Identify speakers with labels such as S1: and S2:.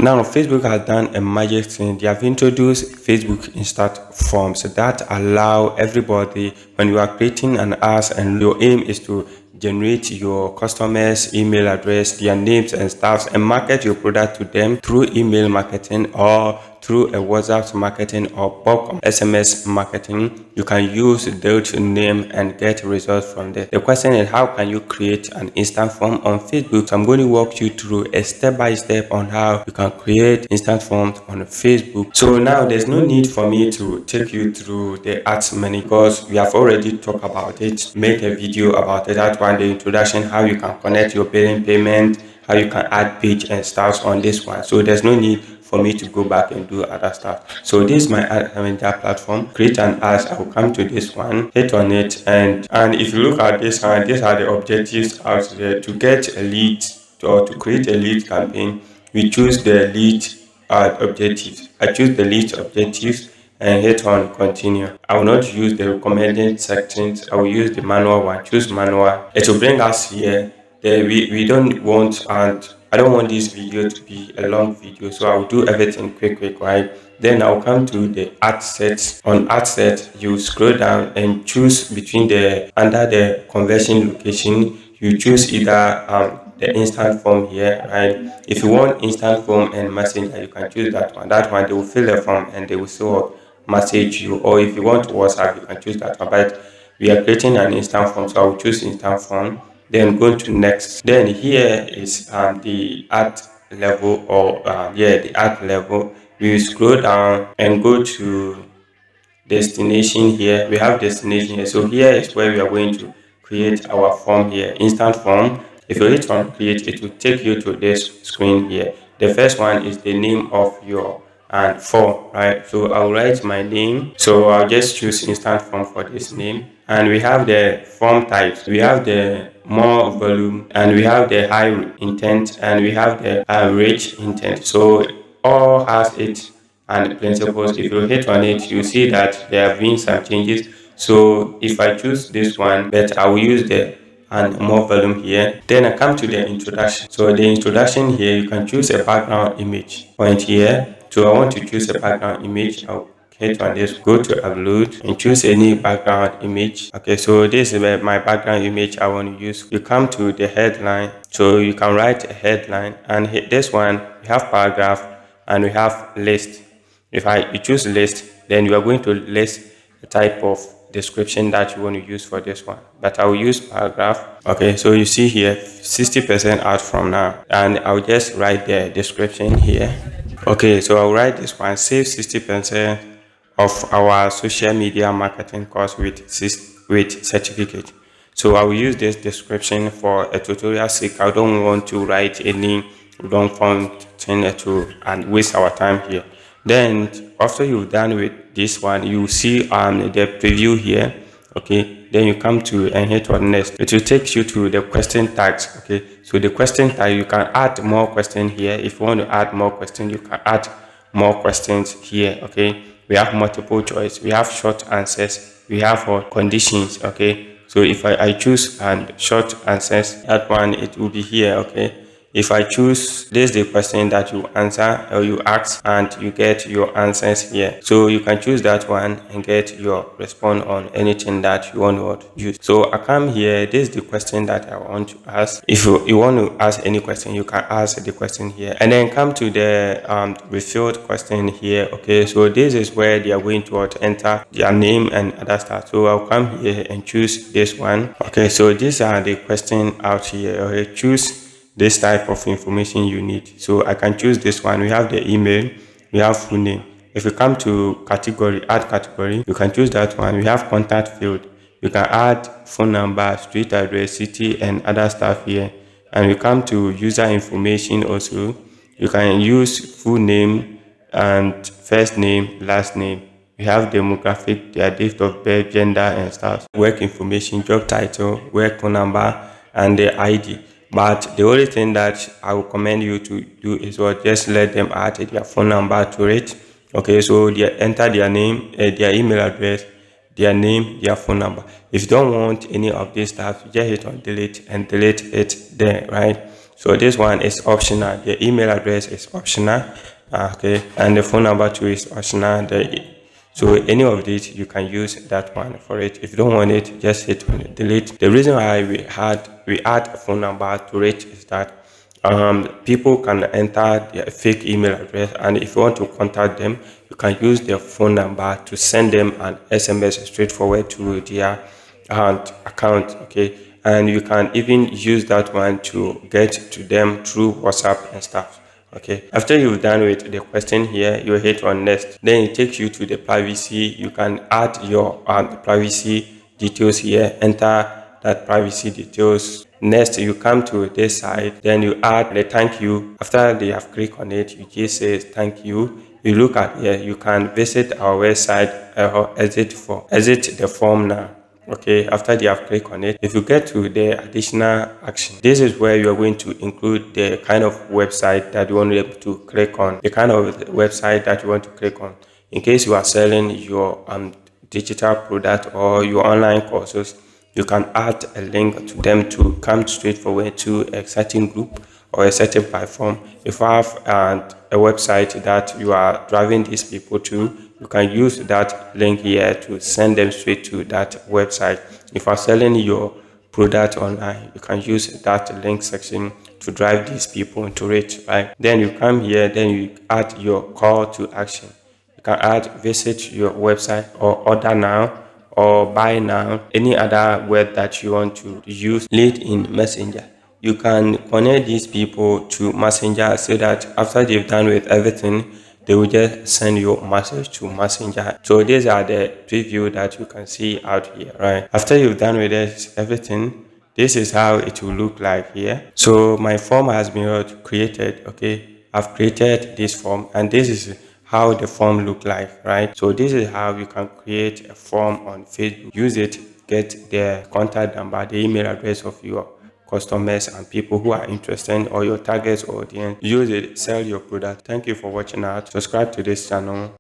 S1: Now, Facebook has done a magic thing. They have introduced Facebook Instant Forms that allow everybody, when you are creating an ads and your aim is to generate your customers' email address, their names and stuff, and market your product to them through email marketing or through a WhatsApp marketing or bulk SMS marketing. You can use those name and get results from there. The question is, how can you create an instant form on Facebook? So I'm going to walk you through a step-by-step on how you can create instant forms on Facebook. So now there's no need for me to take you through the ads menu because we have already talked about it, made a video about it. That one, the introduction, how you can connect your billing payment, how you can add page and styles on this one. So there's no need for me to go back and do other stuff. So this is my ad manager platform. Create an ad. I will come to this one, hit on it, and if you look at this one, these are the objectives out there. To get a lead or to create a lead campaign, we choose the lead objectives. I choose the lead objectives and hit on continue. I will not use the recommended sections. I will use the manual one. Choose manual. It will bring us here. We don't want, and I don't want this video to be a long video, so I'll do everything quick, right? Then I'll come to the ad sets. On ad set, you scroll down and choose between under the conversion location, you choose either the instant form here, right? If you want instant form and messenger, you can choose that one. That one, they will fill the form and they will still message you. Or if you want WhatsApp, you can choose that one. But we are creating an instant form, so I will choose instant form. Then go to next. Then here is the ad level, or the ad level. We scroll down and go to destination. Here we have destination here, so here is where we are going to create our form here, instant form. If you hit on create, it will take you to this screen here. The first one is the name of your form, right? So I'll write my name, so I'll just choose instant form for this name. And we have the form types, we have the more volume, and we have the high intent, and we have the rich intent. So all has it and principles. If you hit on it, you see that there have been some changes. So if I choose this one, but I will use the and more volume here. Then I come to the introduction. So the introduction here, you can choose a background image point here. So I want to choose a background image. I'll hit on this, go to upload and choose any background image. Okay, so this is my background image I want to use. You come to the headline, so you can write a headline, and hit this one. We have paragraph and we have list. If you choose list, then you are going to list the type of description that you want to use for this one, but I will use paragraph. Okay, so you see here 60% out from now, and I'll just write the description here. Okay, so I'll write this one: save 60% of our social media marketing course with certificate. So I will use this description for a tutorial sake. I don't want to write any long form thing and waste our time here. Then after you've done with this one, you see the preview here. Okay, then you come to and hit on next. It will take you to the question tags. Okay, so the question tag, you can add more questions here. If you want to add more questions, you can add more questions here. Okay, we have multiple choice, we have short answers, we have conditions. Okay, so if I choose short answers, that one, it will be here. Okay, if I choose this, the question that you answer or you ask, and you get your answers here. So you can choose that one and get your response on anything that you want to use. So I come here, this is the question that I want to ask. If you want to ask any question, you can ask the question here, and then come to the refilled question here. Okay, so this is where they are going to enter their name and other stuff. So I'll come here and choose this one. Okay, so these are the questions out here. Okay, choose this type of information you need. So I can choose this one. We have the email, we have full name. If you come to category, add category, you can choose that one. We have contact field. You can add phone number, street address, city, and other stuff here. And we come to user information also. You can use full name and first name, last name. We have demographic, their date of birth, gender, and stuff. Work information, job title, work phone number, and the ID. But the only thing that I would recommend you to do is just let them add their phone number to it. Okay, so they enter their name, their email address, their name, their phone number. If you don't want any of this stuff, you just hit on delete and delete it there, right? So this one is optional. The email address is optional. Okay, and the phone number too is optional. So any of these you can use that one for it. If you don't want it, just hit on delete. The reason why we add a phone number to it is that people can enter their fake email address, and if you want to contact them, you can use their phone number to send them an SMS straightforward to their account. Okay, and you can even use that one to get to them through WhatsApp and stuff. Okay, after you've done with the question here, you hit on next. Then it takes you to the privacy. You can add your privacy details here, enter that privacy details. Next, you come to this side, then you add the thank you. After they have clicked on it, you just say thank you. You look at here, you can visit our website or exit the form now. Okay, after they have clicked on it, if you get to the additional action, this is where you are going to include the kind of website that you want them to click on, the kind of website that you want to click on. In case you are selling your digital product or your online courses, you can add a link to them to come straight forward to a certain group or a certain platform. If you have a website that you are driving these people to, you can use that link here to send them straight to that website. If you are selling your product online, you can use that link section to drive these people into it, right? Then you come here, then you add your call to action. You can add visit your website or order now or buy now, any other word that you want to use. Lead in Messenger. You can connect these people to Messenger so that after they've done with everything, they will just send you a message to Messenger. So these are the preview that you can see out here, right? After you've done with this, everything, this is how it will look like here. So my form has been created. Okay, I've created this form, and this is how the form look like, right? So this is how you can create a form on Facebook. Use it, get the contact number, the email address of your customers and people who are interested, or your target audience. Use it, sell your product. Thank you for watching out. Subscribe to this channel.